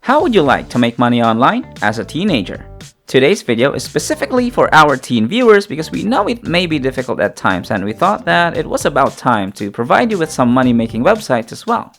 How would you like to make money online as a teenager? Today's video is specifically for our teen viewers because we know it may be difficult at times, and we thought that it was about time to provide you with some money-making websites as well.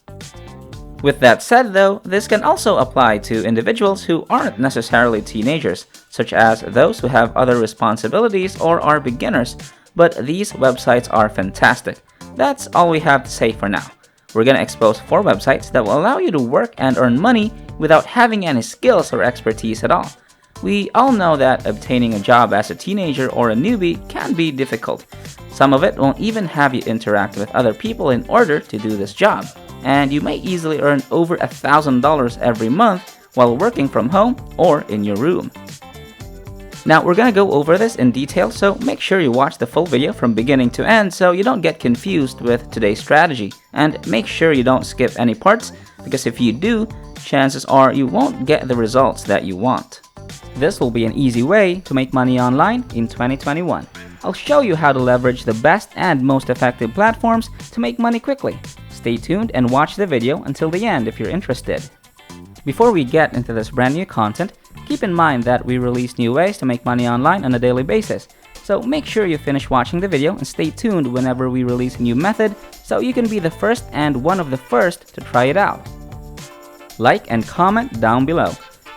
With that said though, this can also apply to individuals who aren't necessarily teenagers, such as those who have other responsibilities or are beginners, but these websites are fantastic. That's all we have to say for now. We're gonna expose 4 websites that will allow you to work and earn money without having any skills or expertise at all. We all know that obtaining a job as a teenager or a newbie can be difficult. Some of it won't even have you interact with other people in order to do this job, and you may easily earn over $1,000 every month while working from home or in your room. Now we're gonna go over this in detail, so make sure you watch the full video from beginning to end so you don't get confused with today's strategy, and make sure you don't skip any parts, because if you do, chances are you won't get the results that you want. This will be an easy way to make money online in 2021. I'll show you how to leverage the best and most effective platforms to make money quickly. Stay tuned and watch the video until the end if you're interested. Before we get into this brand new content, keep in mind that we release new ways to make money online on a daily basis. So make sure you finish watching the video and stay tuned whenever we release a new method so you can be the first and one of the first to try it out. Like and comment down below.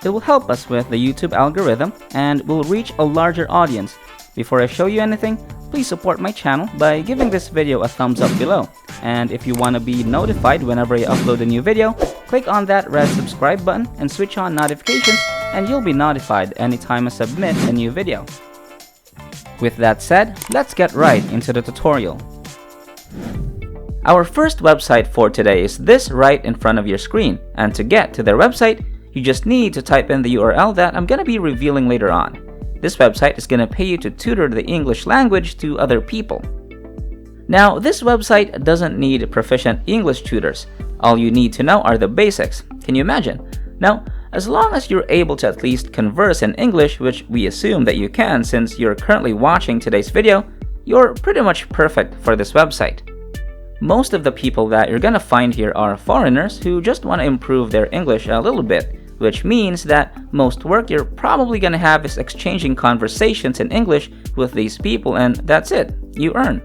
It will help us with the YouTube algorithm and will reach a larger audience. Before I show you anything, please support my channel by giving this video a thumbs up below. And if you want to be notified whenever I upload a new video, click on that red subscribe button and switch on notifications, and you'll be notified anytime I submit a new video. With that said, let's get right into the tutorial. Our first website for today is this right in front of your screen, and to get to their website, you just need to type in the URL that I'm gonna be revealing later on. This website is gonna pay you to tutor the English language to other people. Now, this website doesn't need proficient English tutors. All you need to know are the basics. Can you imagine? Now, as long as you're able to at least converse in English, which we assume that you can since you're currently watching today's video, you're pretty much perfect for this website. Most of the people that you're gonna find here are foreigners who just want to improve their English a little bit, which means that most work you're probably gonna have is exchanging conversations in English with these people, and that's it, you earn.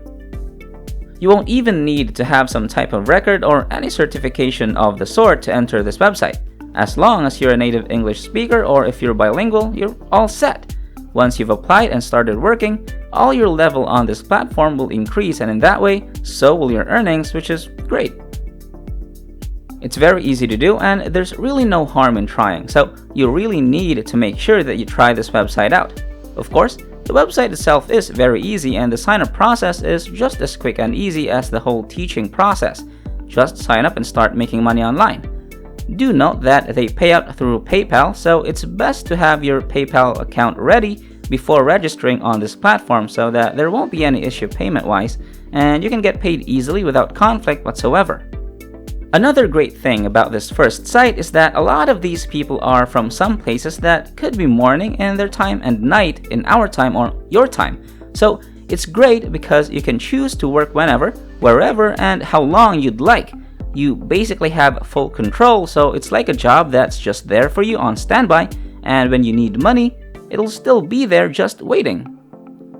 You won't even need to have some type of record or any certification of the sort to enter this website. As long as you're a native English speaker or if you're bilingual, you're all set. Once you've applied and started working, all your level on this platform will increase, and in that way, so will your earnings, which is great. It's very easy to do, and there's really no harm in trying, so you really need to make sure that you try this website out. Of course, the website itself is very easy, and the sign-up process is just as quick and easy as the whole teaching process. Just sign up and start making money online. Do note that they pay out through PayPal, so it's best to have your PayPal account ready before registering on this platform so that there won't be any issue payment-wise, and you can get paid easily without conflict whatsoever. Another great thing about this first site is that a lot of these people are from some places that could be morning in their time and night in our time or your time. So it's great because you can choose to work whenever, wherever, and how long you'd like. You basically have full control, so it's like a job that's just there for you on standby, and when you need money, it'll still be there just waiting.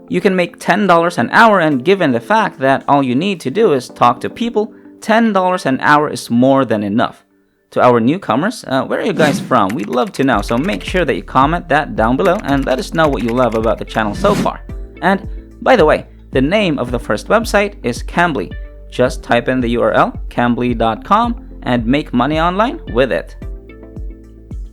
You can make $10 an hour, and given the fact that all you need to do is talk to people, $10 an hour is more than enough. To our newcomers, where are you guys from? We'd love to know, so make sure that you comment that down below and let us know what you love about the channel so far. And by the way, the name of the first website is Cambly. Just type in the URL cambly.com and make money online with it.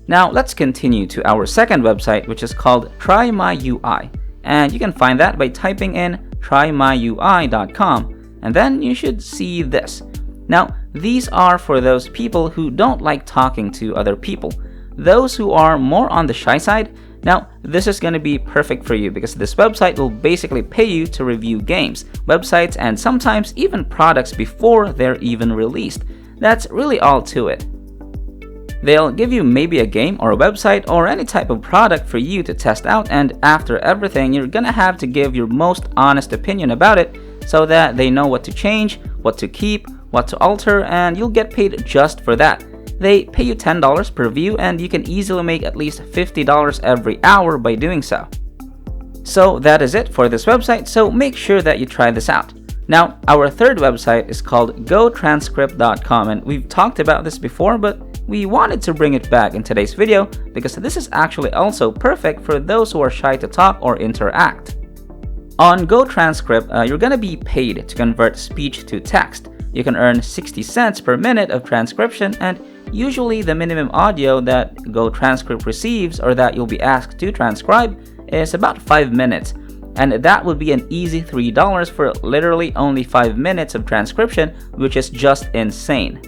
Now let's continue to our second website, which is called Try My UI, and you can find that by typing in trymyui.com, and then you should see this. Now, these are for those people who don't like talking to other people. Those who are more on the shy side, now this is going to be perfect for you because this website will basically pay you to review games, websites, and sometimes even products before they're even released. That's really all to it. They'll give you maybe a game or a website or any type of product for you to test out, and after everything, you're gonna have to give your most honest opinion about it so that they know what to change, what to keep, what to alter, and you'll get paid just for that. They pay you $10 per view, and you can easily make at least $50 every hour by doing so. So that is it for this website, so make sure that you try this out. Now, our third website is called Gotranscript.com, and we've talked about this before, but we wanted to bring it back in today's video because this is actually also perfect for those who are shy to talk or interact. On Gotranscript, you're going to be paid to convert speech to text. You can earn 60 cents per minute of transcription, and usually the minimum audio that Gotranscript receives or that you'll be asked to transcribe is about 5 minutes. And that would be an easy $3 for literally only 5 minutes of transcription, which is just insane.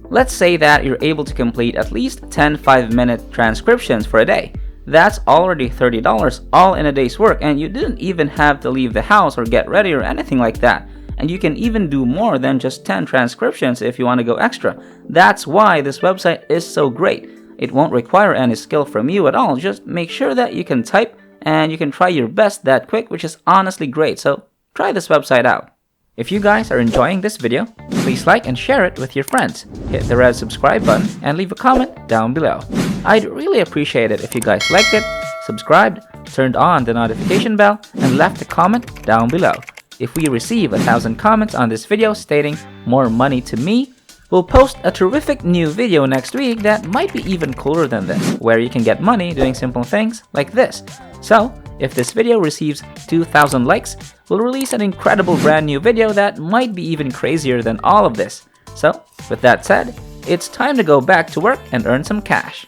Let's say that you're able to complete at least 10 5-minute transcriptions for a day. That's already $30 all in a day's work, and you didn't even have to leave the house or get ready or anything like that. And you can even do more than just 10 transcriptions if you want to go extra. That's why this website is so great. It won't require any skill from you at all. Just make sure that you can type and you can try your best that quick, which is honestly great. So try this website out. If you guys are enjoying this video, please like and share it with your friends. Hit the red subscribe button and leave a comment down below. I'd really appreciate it if you guys liked it, subscribed, turned on the notification bell, and left a comment down below. If we receive 1,000 comments on this video stating more money to me, we'll post a terrific new video next week that might be even cooler than this, where you can get money doing simple things like this. So, if this video receives 2,000 likes, we'll release an incredible brand new video that might be even crazier than all of this. So, with that said, it's time to go back to work and earn some cash.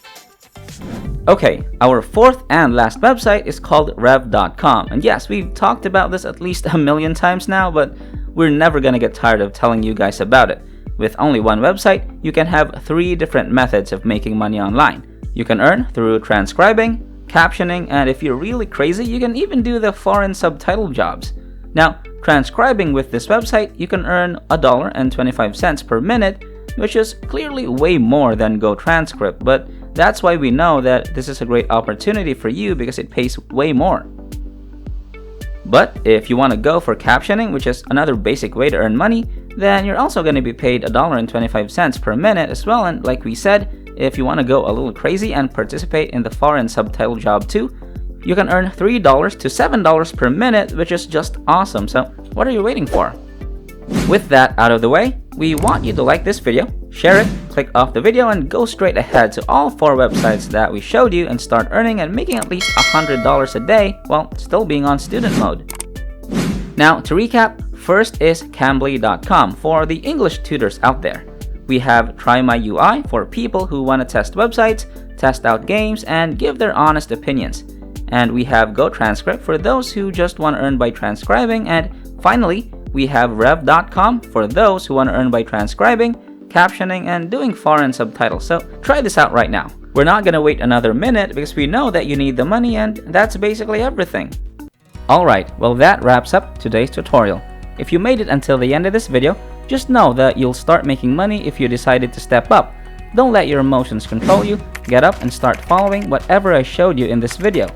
Okay, our fourth and last website is called Rev.com, and yes, we've talked about this at least 1,000,000 times now, but we're never gonna get tired of telling you guys about it. With only one website, you can have 3 different methods of making money online. You can earn through transcribing, captioning, and if you're really crazy, you can even do the foreign subtitle jobs. Now, transcribing with this website, you can earn $1.25 per minute, which is clearly way more than Gotranscript, but that's why we know that this is a great opportunity for you because it pays way more. But if you want to go for captioning, which is another basic way to earn money, then you're also going to be paid $1.25 per minute as well, and like we said, if you want to go a little crazy and participate in the foreign subtitle job too, you can earn $3 to $7 per minute, which is just awesome. So what are you waiting for? With that out of the way, we want you to like this video, share it, click off the video, and go straight ahead to all 4 websites that we showed you and start earning and making at least $100 a day while still being on student mode. Now to recap, first is Cambly.com for the English tutors out there. We have Try My UI for people who want to test websites, test out games, and give their honest opinions. And we have Gotranscript for those who just want to earn by transcribing. And finally, we have Rev.com for those who want to earn by transcribing, captioning, and doing foreign subtitles. So try this out right now. We're not going to wait another minute because we know that you need the money, and that's basically everything. Alright, well that wraps up today's tutorial. If you made it until the end of this video, just know that you'll start making money if you decided to step up. Don't let your emotions control you. Get up and start following whatever I showed you in this video.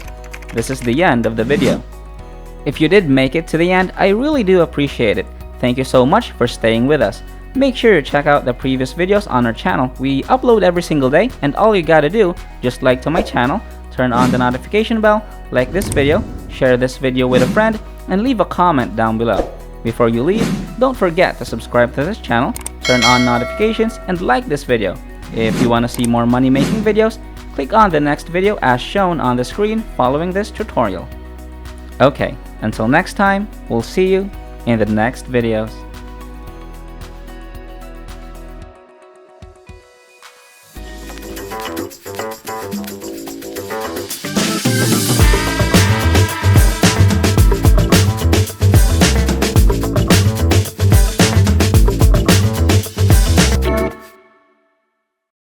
This is the end of the video. If you did make it to the end, I really do appreciate it. Thank you so much for staying with us. Make sure to check out the previous videos on our channel. We upload every single day, and all you gotta do, just like to my channel, turn on the notification bell, like this video, share this video with a friend, and leave a comment down below. Before you leave, don't forget to subscribe to this channel, turn on notifications, and like this video. If you want to see more money making videos, click on the next video as shown on the screen following this tutorial. Okay, until next time, we'll see you in the next videos.